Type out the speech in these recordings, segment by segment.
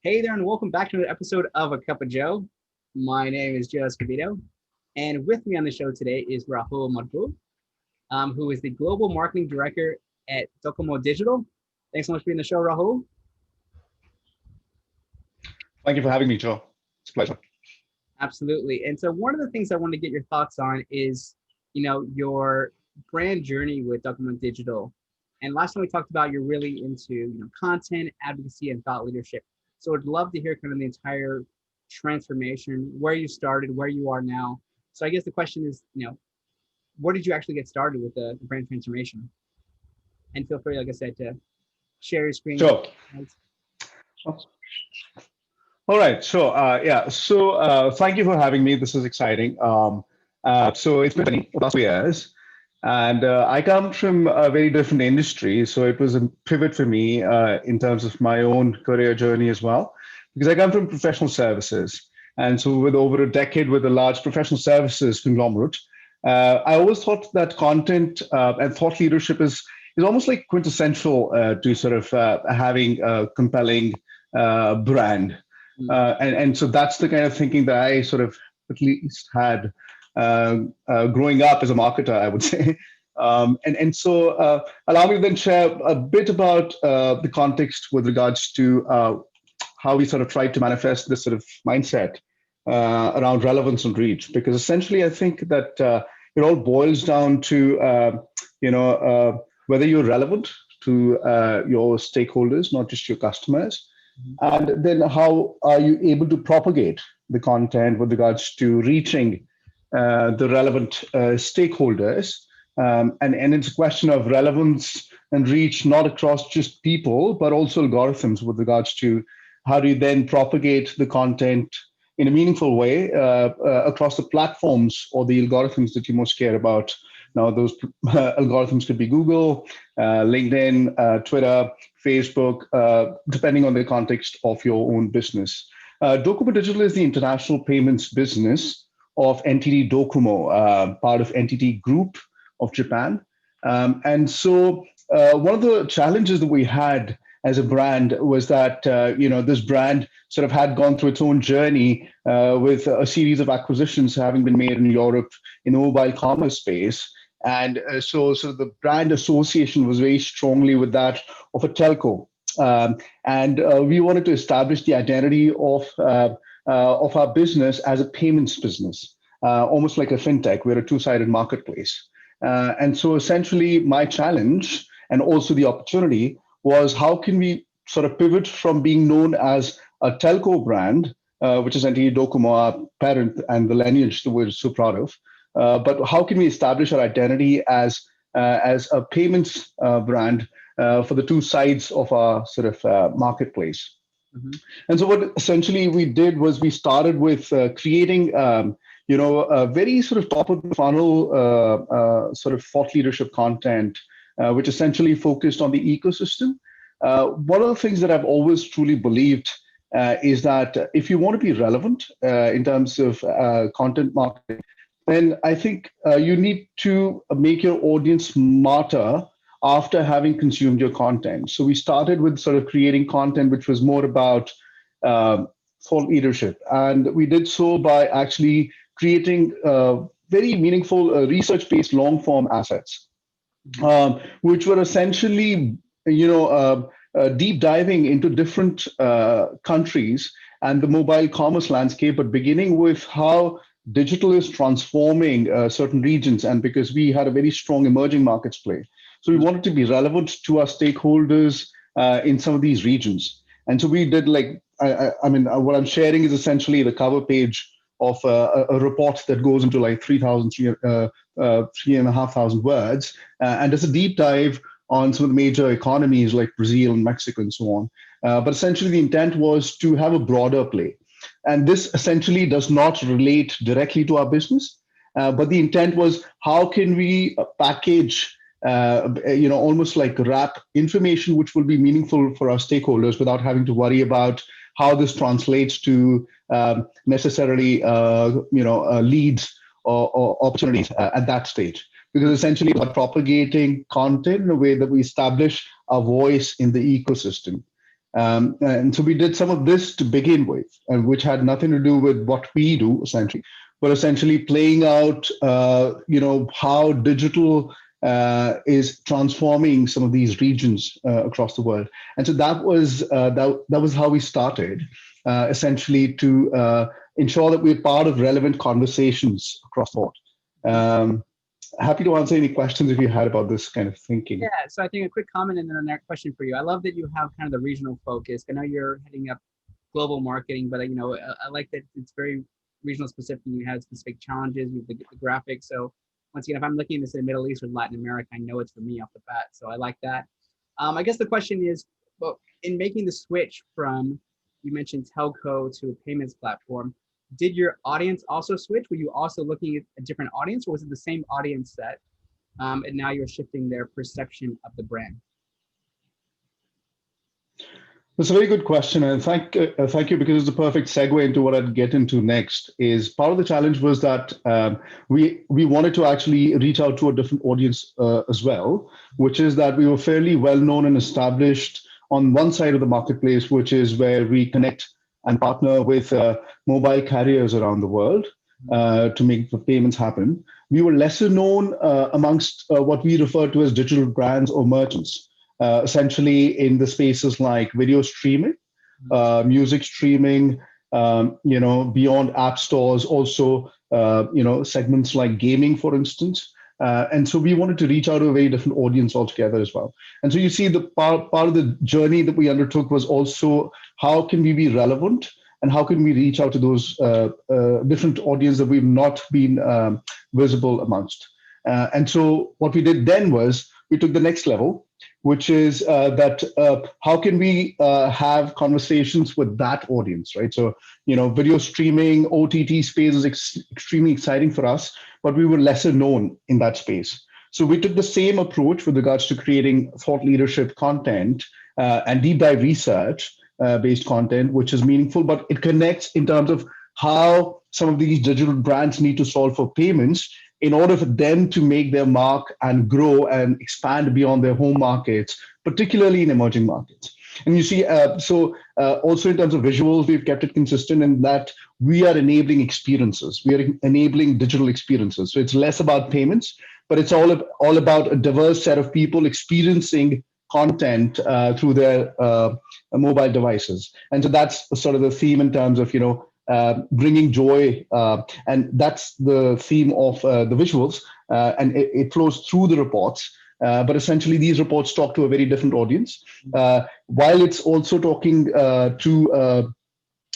Hey there, and welcome back to another episode of A Cup of Joe. My name is Joe Escobedo, and with me on the show today is Rahul Mudgal, who is the Global Marketing Director at DOCOMO Digital. Thanks so much for being on the show, Rahul. Thank you for having me, Joe. It's a pleasure. Absolutely. And so one of the things I want to get your thoughts on is, your brand journey with DOCOMO Digital. And last time we talked about you're really into, content, advocacy, and thought leadership. So I'd love to hear kind of the entire transformation, where you started, where you are now. So I guess the question is, where did you actually get started with the brand transformation? And feel free, like I said, to share your screen. Sure. All right. Thank you for having me. This is exciting. So it's been last 2 years, and I come from a very different industry. So it was a pivot for me in terms of my own career journey as well, because I come from professional services. And so with over a decade with a large professional services conglomerate, I always thought that content and thought leadership is almost like quintessential to sort of having a compelling brand. And so that's the kind of thinking that I sort of at least had growing up as a marketer, I would say. So allow me to then share a bit about the context with regards to how we sort of tried to manifest this sort of mindset around relevance and reach, because essentially I think that it all boils down to whether you're relevant to your stakeholders, not just your customers, and then how are you able to propagate the content with regards to reaching the relevant stakeholders. And it's a question of relevance and reach, not across just people, but also algorithms with regards to how do you then propagate the content in a meaningful way across the platforms or the algorithms that you most care about. Now, those algorithms could be Google, LinkedIn, Twitter, Facebook, depending on the context of your own business. DOCOMO Digital is the international payments business of NTT DOCOMO, part of NTT Group of Japan. And so one of the challenges that we had as a brand was that this brand sort of had gone through its own journey with a series of acquisitions having been made in Europe in the mobile commerce space. And so the brand association was very strongly with that of a telco. And we wanted to establish the identity of our business as a payments business, almost like a fintech. We're a two-sided marketplace. And so essentially my challenge and also the opportunity was how can we sort of pivot from being known as a telco brand, which is NTT DOCOMO, our parent, and the lineage that we're so proud of, but how can we establish our identity as a payments brand for the two sides of our sort of marketplace? Mm-hmm. And so what essentially we did was we started with creating a very sort of top of the funnel sort of thought leadership content, which essentially focused on the ecosystem. One of the things that I've always truly believed is that if you want to be relevant in terms of content marketing, then I think you need to make your audience smarter after having consumed your content. So we started with sort of creating content which was more about thought leadership. And we did so by actually creating very meaningful research-based long-form assets, which were essentially, deep diving into different countries and the mobile commerce landscape, but beginning with how digital is transforming certain regions. And because we had a very strong emerging markets play, so we wanted to be relevant to our stakeholders in some of these regions. And so we did what I'm sharing is essentially the cover page of a report that goes into like 3,500 words, and there's a deep dive on some of the major economies like Brazil and Mexico and so on. But essentially the intent was to have a broader play. And this essentially does not relate directly to our business, but the intent was how can we package, almost like wrap information which will be meaningful for our stakeholders without having to worry about how this translates to necessarily, leads or opportunities at that stage. Because essentially by propagating content in a way that we establish a voice in the ecosystem. And so we did some of this to begin with, which had nothing to do with what we do essentially, but essentially playing out, how digital is transforming some of these regions across the world. And so that was how we started, essentially to ensure that we're part of relevant conversations across the board. Happy to answer any questions if you had about this kind of thinking. Yeah, so I think a quick comment and then a next question for you. I love that you have kind of the regional focus. I know you're heading up global marketing, but I like that it's very regional specific. You have specific challenges with the graphics. So once again, if I'm looking at this in the Middle East or Latin America, I know it's for me off the bat. So I like that. I guess the question is, well, in making the switch from, you mentioned telco to a payments platform, did your audience also switch? Were you also looking at a different audience, or was it the same audience set? And now you're shifting their perception of the brand. That's a very good question, and thank you, because it's a perfect segue into what I'd get into next. Is part of the challenge was that we wanted to actually reach out to a different audience as well, which is that we were fairly well known and established on one side of the marketplace, which is where we connect and partner with mobile carriers around the world to make the payments happen. We were lesser known amongst what we refer to as digital brands or merchants. Essentially in the spaces like video streaming, music streaming, beyond app stores, also, segments like gaming, for instance. And so we wanted to reach out to a very different audience altogether as well. And so you see the part of the journey that we undertook was also how can we be relevant and how can we reach out to those different audience that we've not been visible amongst. And so what we did then was we took the next level, which is that how can we have conversations with that audience, right? So, video streaming, OTT space is extremely exciting for us, but we were lesser known in that space. So we took the same approach with regards to creating thought leadership content and deep dive research based content, which is meaningful, but it connects in terms of how some of these digital brands need to solve for payments in order for them to make their mark and grow and expand beyond their home markets, particularly in emerging markets. And you see, also in terms of visuals, we've kept it consistent in that we are enabling experiences. We are enabling digital experiences. So it's less about payments, but it's all about a diverse set of people experiencing content through their mobile devices. And so that's sort of the theme in terms of, bringing joy, and that's the theme of the visuals, and it flows through the reports. But essentially, these reports talk to a very different audience, while it's also talking to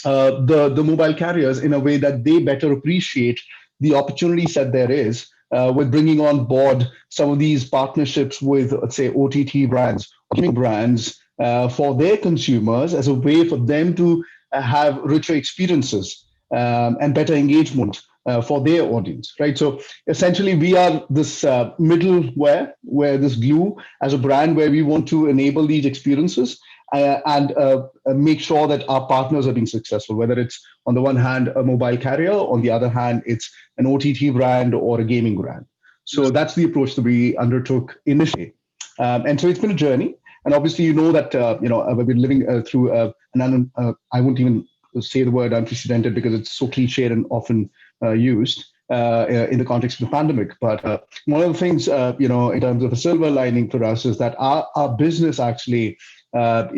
the mobile carriers in a way that they better appreciate the opportunity set there is with bringing on board some of these partnerships with, let's say, OTT brands, gaming brands, for their consumers as a way for them to have richer experiences and better engagement for their audience, right? So essentially, we are this middleware, where this glue as a brand, where we want to enable these experiences and make sure that our partners are being successful, whether it's on the one hand a mobile carrier, on the other hand it's an OTT brand or a gaming brand. So that's the approach that we undertook initially, and so it's been a journey. And obviously, that we've been living through I won't even say the word unprecedented because it's so cliched and often used in the context of the pandemic. But one of the things, in terms of a silver lining for us is that our business actually, has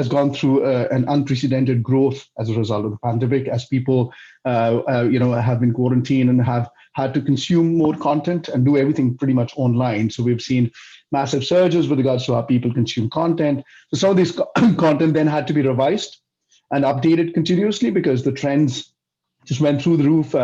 gone through an unprecedented growth as a result of the pandemic, as people, have been quarantined and have had to consume more content and do everything pretty much online. So we've seen massive surges with regards to how people consume content. So some of this content then had to be revised and updated continuously because the trends just went through the roof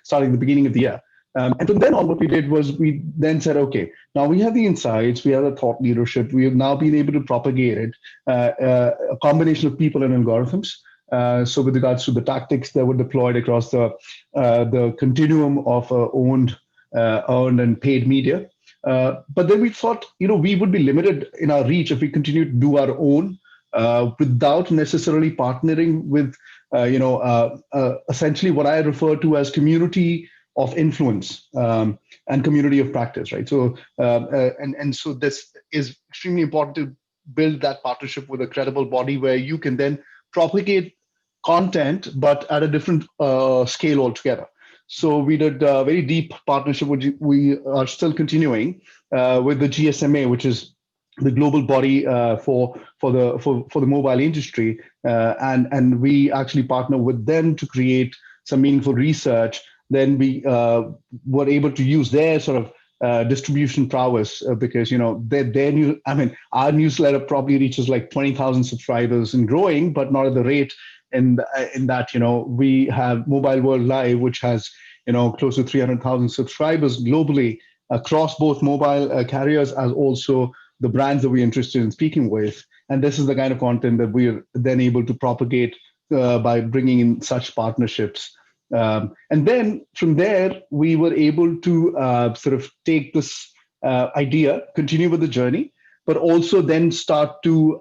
starting the beginning of the year. And from then on, what we did was we then said, okay, now we have the insights, we have the thought leadership, we have now been able to propagate it, a combination of people and algorithms. So with regards to the tactics that were deployed across the continuum of owned, earned, and paid media. But then we thought, we would be limited in our reach if we continue to do our own without necessarily partnering with, essentially what I refer to as community of influence and community of practice, right? So, and so this is extremely important to build that partnership with a credible body where you can then propagate content, but at a different scale altogether. So we did a very deep partnership, which we are still continuing with the GSMA, which is the global body for the mobile industry, and we actually partner with them to create some meaningful research. Then we were able to use their sort of distribution prowess because their new. I mean, our newsletter probably reaches like 20,000 subscribers and growing, but not at the rate in that we have Mobile World Live, which has close to 300,000 subscribers globally across both mobile carriers as also the brands that we're interested in speaking with. And this is the kind of content that we're then able to propagate by bringing in such partnerships. And then from there, we were able to sort of take this idea, continue with the journey, but also then start to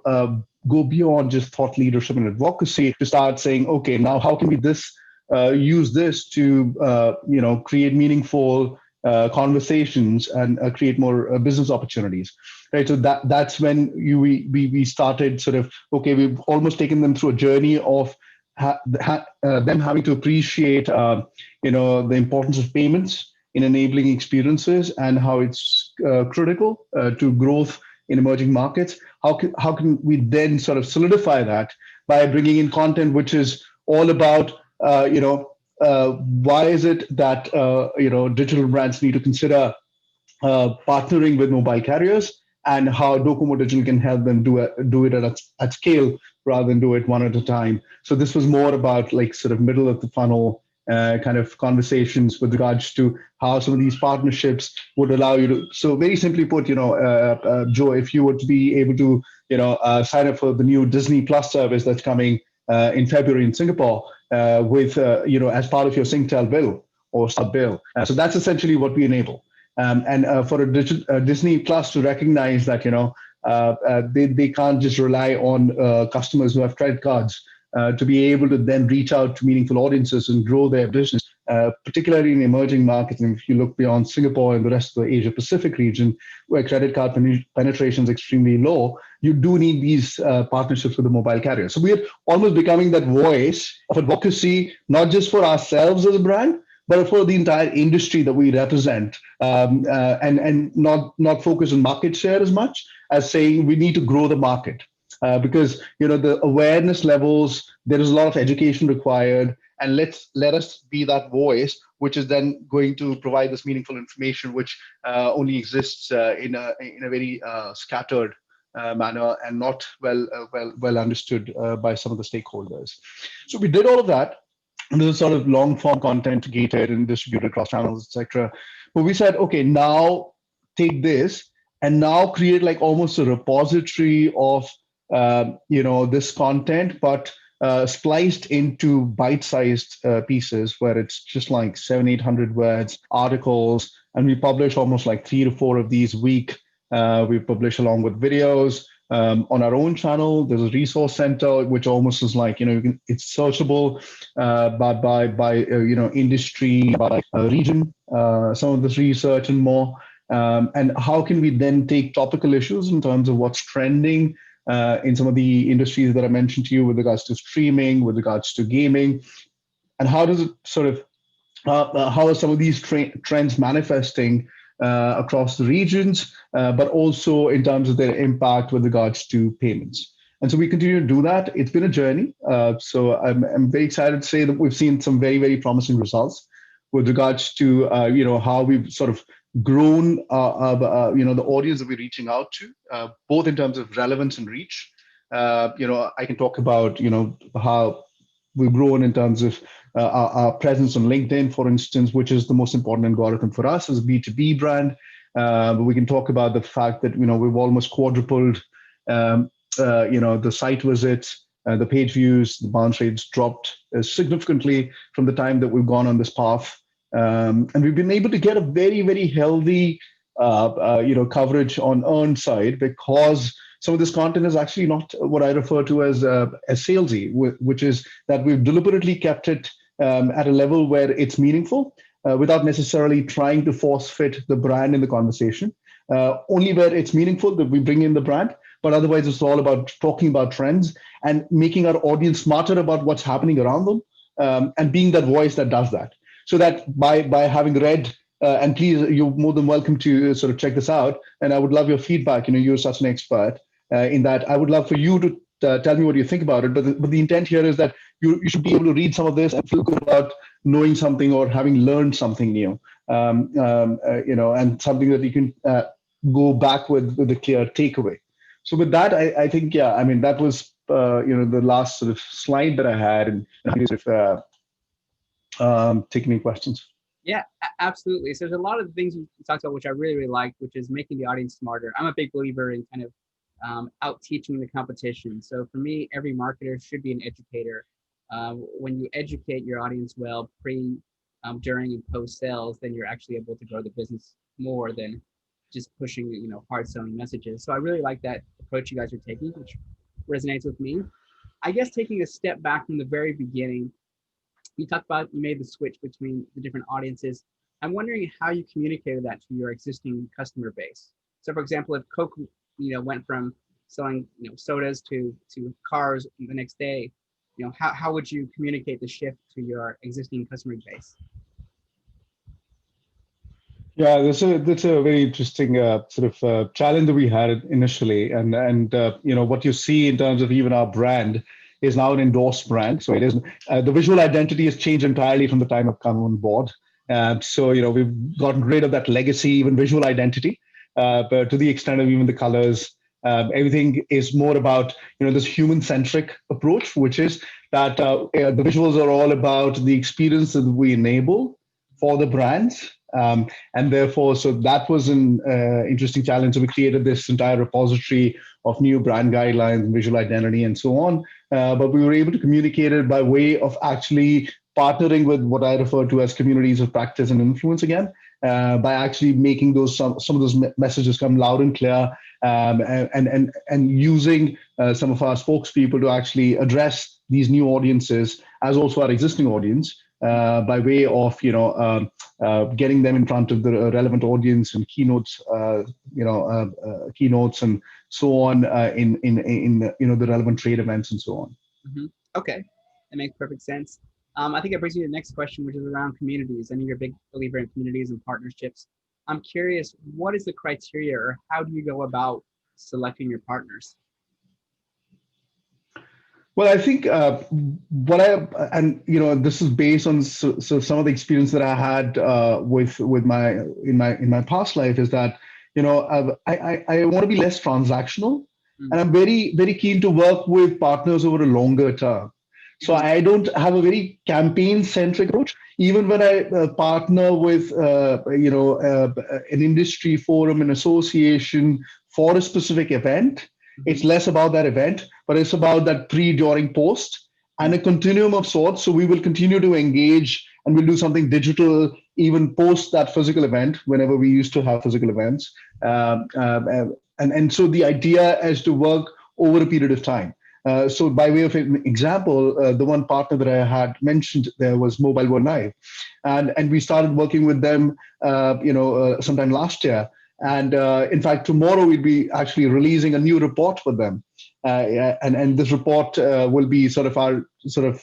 go beyond just thought leadership and advocacy to start saying, okay, now how can we use this to create meaningful conversations and create more business opportunities, right? So that's when we started sort of, okay, we've almost taken them through a journey of them having to appreciate the importance of payments in enabling experiences and how it's critical to growth in emerging markets. How can we then sort of solidify that by bringing in content which is all about why is it that digital brands need to consider partnering with mobile carriers, and how DOCOMO Digital can help them do it at scale rather than do it one at a time. So this was more about like sort of middle of the funnel kind of conversations with regards to how some of these partnerships would allow you to. So very simply put, Joe, if you were to be able to sign up for the new Disney Plus service that's coming in February in Singapore with as part of your Singtel bill or sub bill. So that's essentially what we enable. And for a Disney Plus to recognize that they can't just rely on customers who have credit cards to be able to then reach out to meaningful audiences and grow their business, particularly in emerging markets. And if you look beyond Singapore and the rest of the Asia Pacific region, where credit card penetration is extremely low, you do need these partnerships with the mobile carriers. So we're almost becoming that voice of advocacy, not just for ourselves as a brand, but for the entire industry that we represent, and not focus on market share as much as saying we need to grow the market. Because the awareness levels, there is a lot of education required, and let us be that voice, which is then going to provide this meaningful information, which only exists in a very scattered manner and not well understood by some of the stakeholders. So we did all of that. And this is sort of long form content gated and distributed across channels, etc. But we said, okay, now take this and now create like almost a repository of this content, but spliced into bite-sized pieces where it's just like 700-800 words, articles, and we publish almost like 3 to 4 of these a week. We publish along with videos. On our own channel, there's a resource center, which almost is like, it's searchable by industry, by region, some of this research and more. And how can we then take topical issues in terms of what's trending in some of the industries that I mentioned to you with regards to streaming, with regards to gaming, and how does it sort of, how are some of these trends manifesting across the regions, but also in terms of their impact with regards to payments. And so we continue to do that. It's been a journey. So I'm very excited to say that we've seen some very, very promising results with regards to, how we've sort of grown, the audience that we're reaching out to, both in terms of relevance and reach. I can talk about, how we've grown in terms of our presence on LinkedIn, for instance, which is the most important algorithm for us as a B2B brand. But we can talk about the fact that, we've almost quadrupled, the site visits, the page views, the bounce rates dropped significantly from the time that we've gone on this path. And we've been able to get a very, very healthy, coverage on earned side, because some of this content is actually not what I refer to as salesy, which is that we've deliberately kept it at a level where it's meaningful without necessarily trying to force fit the brand in the conversation. Only where it's meaningful that we bring in the brand, but otherwise it's all about talking about trends and making our audience smarter about what's happening around them, and being that voice that does that. So that by having read, and please, you're more than welcome to sort of check this out. And I would love your feedback. You're such an expert in that. I would love for you to tell me what you think about it. But the intent here is that you should be able to read some of this and feel good about knowing something or having learned something new, and something that you can go back with a clear takeaway. So with that, I think, yeah, I mean, that was the last sort of slide that I had, and if take any questions. Yeah, absolutely. So there's a lot of things you talked about, which I really, really like, which is making the audience smarter. I'm a big believer in kind of out teaching the competition. So for me, every marketer should be an educator. When you educate your audience well, pre, during, and post sales, then you're actually able to grow the business more than just pushing, hard selling messages. So I really like that approach you guys are taking, which resonates with me. I guess taking a step back from the very beginning, you talked about you made the switch between the different audiences. I'm wondering how you communicated that to your existing customer base. So, for example, if Coke, went from selling, sodas to cars the next day, how would you communicate the shift to your existing customer base? Yeah, that's a very interesting sort of challenge that we had initially, and what you see in terms of even our brand is now an endorsed brand. So it is the visual identity has changed entirely from the time I've come on board. So we've gotten rid of that legacy, even visual identity, but to the extent of even the colors. Everything is more about this human-centric approach, which is that the visuals are all about the experience that we enable for the brands. And therefore, so that was an interesting challenge. So we created this entire repository of new brand guidelines and visual identity and so on. But we were able to communicate it by way of actually partnering with what I refer to as communities of practice and influence again, by actually making some of those messages come loud and clear, and using some of our spokespeople to actually address these new audiences as also our existing audience, by way of getting them in front of the relevant audience and keynotes, keynotes and so on, in the relevant trade events and so on. Mm-hmm. Okay, that makes perfect sense. I think it brings me to the next question, which is around communities. I know you're a big believer in communities and partnerships. I'm curious, what is the criteria, or how do you go about selecting your partners? Well, I think this is based on so some of the experience that I had with in my past life is that I want to be less transactional, and I'm very very keen to work with partners over a longer term. So I don't have a very campaign-centric approach. Even when I partner with an industry forum, an association for a specific event, it's less about that event, but it's about that pre, during, post, and a continuum of sorts. So we will continue to engage, and we'll do something digital even post that physical event whenever we used to have physical events. And so the idea is to work over a period of time. So by way of an example, the one partner that I had mentioned there was Mobile World Live, and we started working with them, sometime last year. And in fact, tomorrow we'll be actually releasing a new report for them, and this report will be sort of our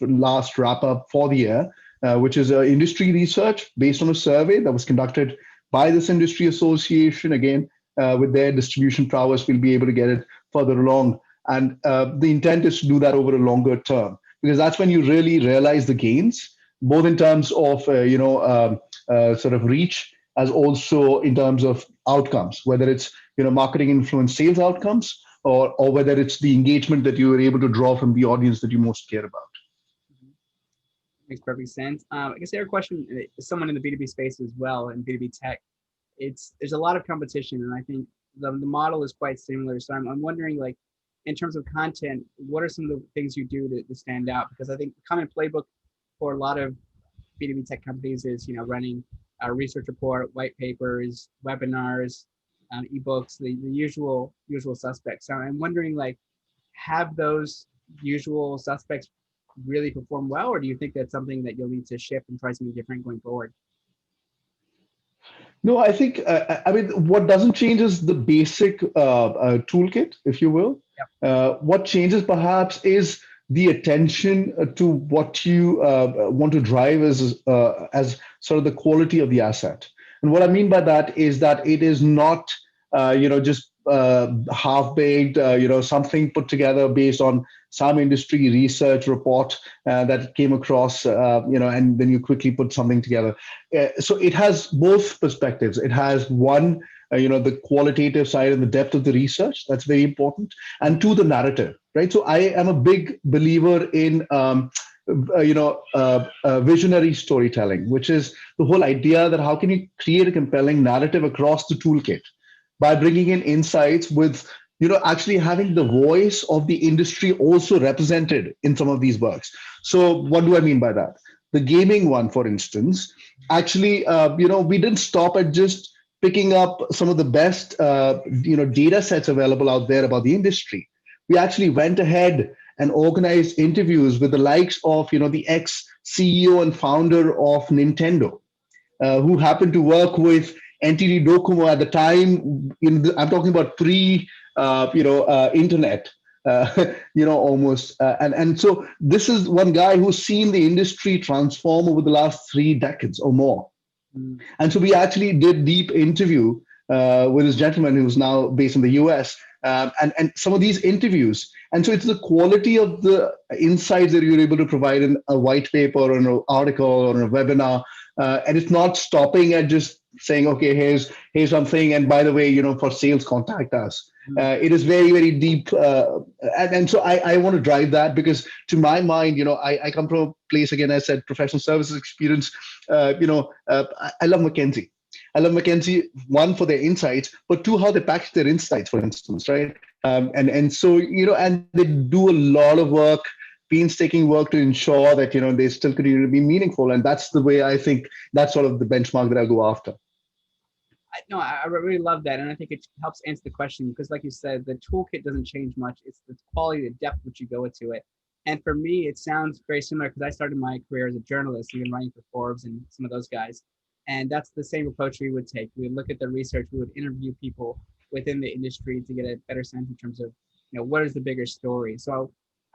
last wrap up for the year, which is industry research based on a survey that was conducted by this industry association. Again, with their distribution prowess, we'll be able to get it further along. And the intent is to do that over a longer term, because that's when you really realize the gains, both in terms of sort of reach, as also in terms of outcomes, whether it's marketing influence sales outcomes, or whether it's the engagement that you were able to draw from the audience that you most care about. Makes perfect sense. I guess the other question is someone in the B2B space as well, and B2B tech. There's a lot of competition, and I think the model is quite similar. So I'm wondering, like, in terms of content, what are some of the things you do to stand out? Because I think the common playbook for a lot of B2B tech companies is, running a research report, white papers, webinars, ebooks, the usual suspects. So I'm wondering, like, have those usual suspects really perform well, or do you think that's something that you'll need to shift and try something different going forward? No, I think, I mean, what doesn't change is the basic toolkit, if you will. Yep. What changes perhaps is the attention to what you want to drive as sort of the quality of the asset. And what I mean by that is that it is not, just half baked, something put together based on some industry research report that came across, and then you quickly put something together. So it has both perspectives. It has one, the qualitative side and the depth of the research. That's very important. And two, the narrative, right? So I am a big believer in, visionary storytelling, which is the whole idea that how can you create a compelling narrative across the toolkit by bringing in insights with actually having the voice of the industry also represented in some of these works. So what do I mean by that? The gaming one, for instance, actually, we didn't stop at just picking up some of the best data sets available out there about the industry. We actually went ahead and organized interviews with the likes of the ex CEO and founder of Nintendo, who happened to work with NTT DOCOMO at the time. I'm talking about pre, internet, almost. And so this is one guy who's seen the industry transform over the last 3 decades or more. Mm. And so we actually did deep interview with this gentleman who's now based in the US, and some of these interviews. And so it's the quality of the insights that you're able to provide in a white paper or an article or a webinar. And it's not stopping at just saying, okay, here's something, and by the way, for sales, contact us. It is very, very deep, and so I want to drive that, because to my mind, I come from a place, again, I said professional services experience. I love McKinsey. I love McKinsey, one, for their insights, but two, how they package their insights, for instance, right? And so, and they do a lot of work, painstaking work to ensure that, they still continue to be meaningful. And that's the way I think that's sort of the benchmark that I go after. I really love that, and I think it helps answer the question, because, like you said, the toolkit doesn't change much. It's the quality, the depth which you go into it. And for me, it sounds very similar, because I started my career as a journalist, even writing for Forbes and some of those guys. And that's the same approach we would take. We would look at the research. We would interview people within the industry to get a better sense in terms of, what is the bigger story. So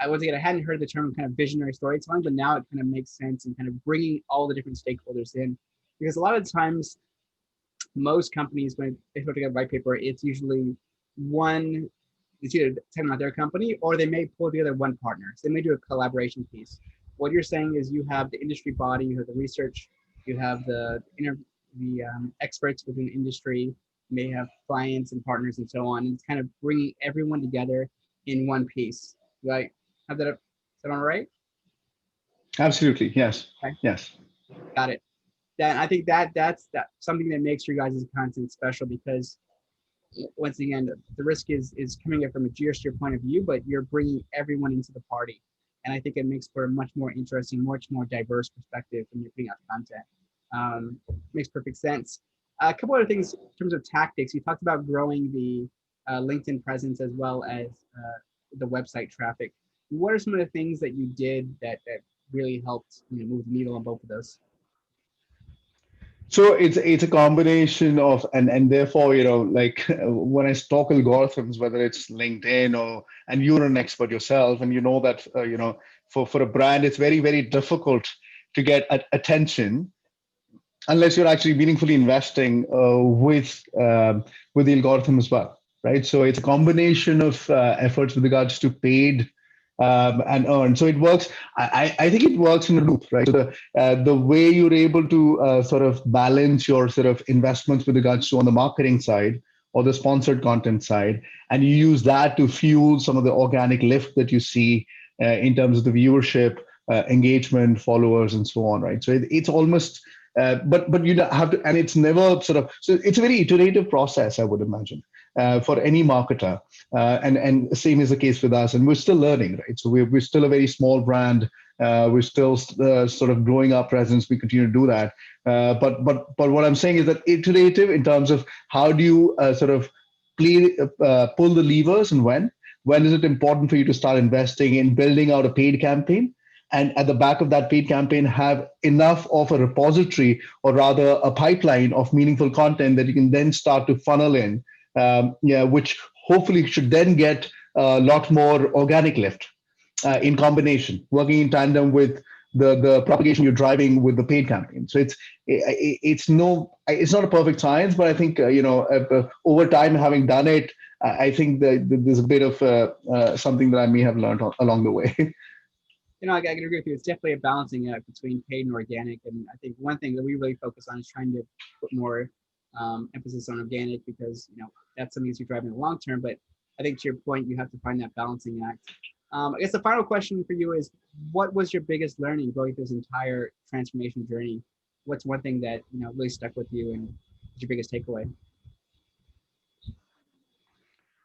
once again, I hadn't heard the term kind of visionary storytelling, but now it kind of makes sense, and kind of bringing all the different stakeholders in, because a lot of times, most companies, when they put together a white paper, it's usually one, it's either talking about their company, or they may pull together one partner. So they may do a collaboration piece. What you're saying is you have the industry body, you have the research, you have the experts within the industry, you may have clients and partners and so on. And it's kind of bringing everyone together in one piece. Right? Is that all right? Absolutely. Yes. Okay. Yes. Got it. I think that's something that makes your guys' content special, because once again, the risk is coming in from a geosphere point of view, but you're bringing everyone into the party. And I think it makes for a much more interesting, much more diverse perspective when you're putting out content. Makes perfect sense. A couple other things in terms of tactics. You talked about growing the LinkedIn presence as well as the website traffic. What are some of the things that you did that really helped move the needle on both of those? So it's a combination of, and therefore, like when I talk algorithms, whether it's LinkedIn and you're an expert yourself, and that for a brand, it's very, very difficult to get attention unless you're actually meaningfully investing with the algorithm as well, right? So it's a combination of efforts with regards to paid and earn. So it works. I think it works in a loop, right? So the way you're able to sort of balance your sort of investments with regards to on the marketing side or the sponsored content side, and you use that to fuel some of the organic lift that you see in terms of the viewership, engagement, followers, and so on, right? So it's almost, but you have to, and it's never sort of, so it's a very iterative process, I would imagine. For any marketer, and same is the case with us, and we're still learning, right? So we're still a very small brand. We're still sort of growing our presence. We continue to do that, but what I'm saying is that iterative in terms of how do you sort of pull the levers, and when is it important for you to start investing in building out a paid campaign, and at the back of that paid campaign have enough of a repository, or rather a pipeline of meaningful content that you can then start to funnel in, yeah, which hopefully should then get a lot more organic lift in combination, working in tandem with the propagation you're driving with the paid campaign. So it's not a perfect science, but I think over time, having done it, I think that there's a bit of something that I may have learned along the way. I can agree with you. It's definitely a balancing act between paid and organic. And I think one thing that we really focus on is trying to put more emphasis on organic, because that's something that's driving the long term. But I think to your point, you have to find that balancing act. I guess the final question for you is, what was your biggest learning going through this entire transformation journey? What's one thing that really stuck with you, and what's your biggest takeaway?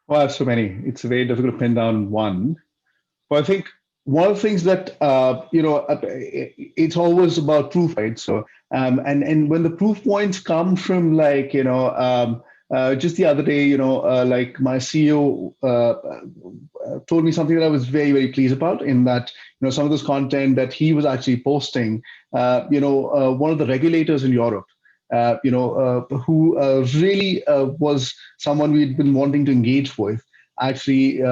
Well, I have so many. It's very difficult to pin down one. But I think one of the things that it's always about proof, right? So and when the proof points come from just the other day, like my CEO told me something that I was very, very pleased about, in that some of this content that he was actually posting, one of the regulators in Europe, who really was someone we'd been wanting to engage with, actually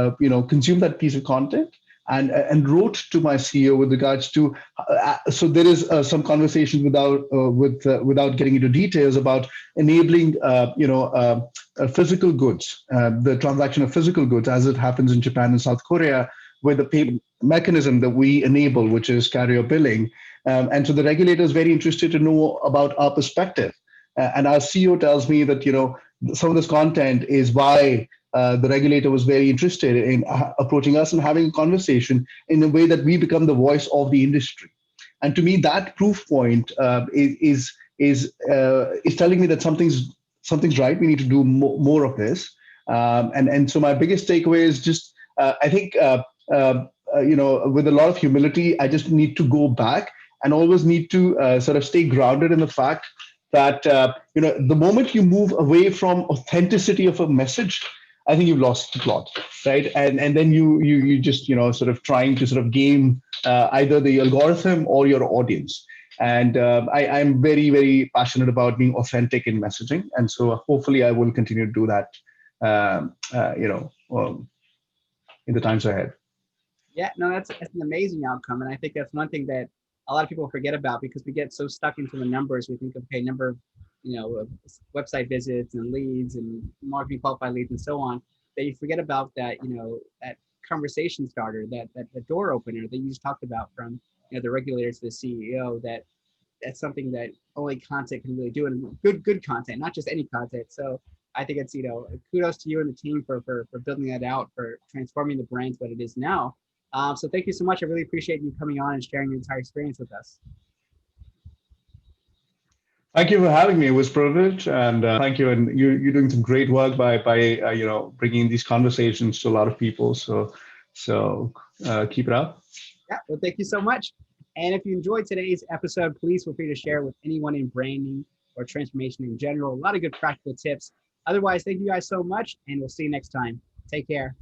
consumed that piece of content and wrote to my CEO with regards to. So there is some conversation without getting into details about enabling physical goods, the transaction of physical goods, as it happens in Japan and South Korea, with the payment mechanism that we enable, which is carrier billing. And so the regulator is very interested to know about our perspective. And our CEO tells me that some of this content is why the regulator was very interested in approaching us and having a conversation in a way that we become the voice of the industry. And to me, that proof point is telling me that something's right. We need to do more of this. And so my biggest takeaway is just I think with a lot of humility, I just need to go back and always need to sort of stay grounded in the fact that the moment you move away from authenticity of a message, I think you've lost the plot, right? And then you just sort of trying to sort of game either the algorithm or your audience. And I'm very, very passionate about being authentic in messaging, and so hopefully I will continue to do that. In the times ahead. Yeah, no, that's an amazing outcome, and I think that's one thing that a lot of people forget about, because we get so stuck into the numbers. We think, okay, number of of website visits and leads and marketing qualified leads and so on, that you forget about that that conversation starter, that the door opener that you just talked about, from the regulator to the CEO. That's something that only content can really do, and good content, not just any content. So I think it's kudos to you and the team for building that out, for transforming the brand to what it is now. So thank you so much. I really appreciate you coming on and sharing your entire experience with us. Thank you for having me. It was a privilege, and thank you. And you're doing some great work by bringing these conversations to a lot of people. So keep it up. Yeah, well, thank you so much. And if you enjoyed today's episode, please feel free to share with anyone in branding or transformation in general. A lot of good practical tips. Otherwise, thank you guys so much, and we'll see you next time. Take care.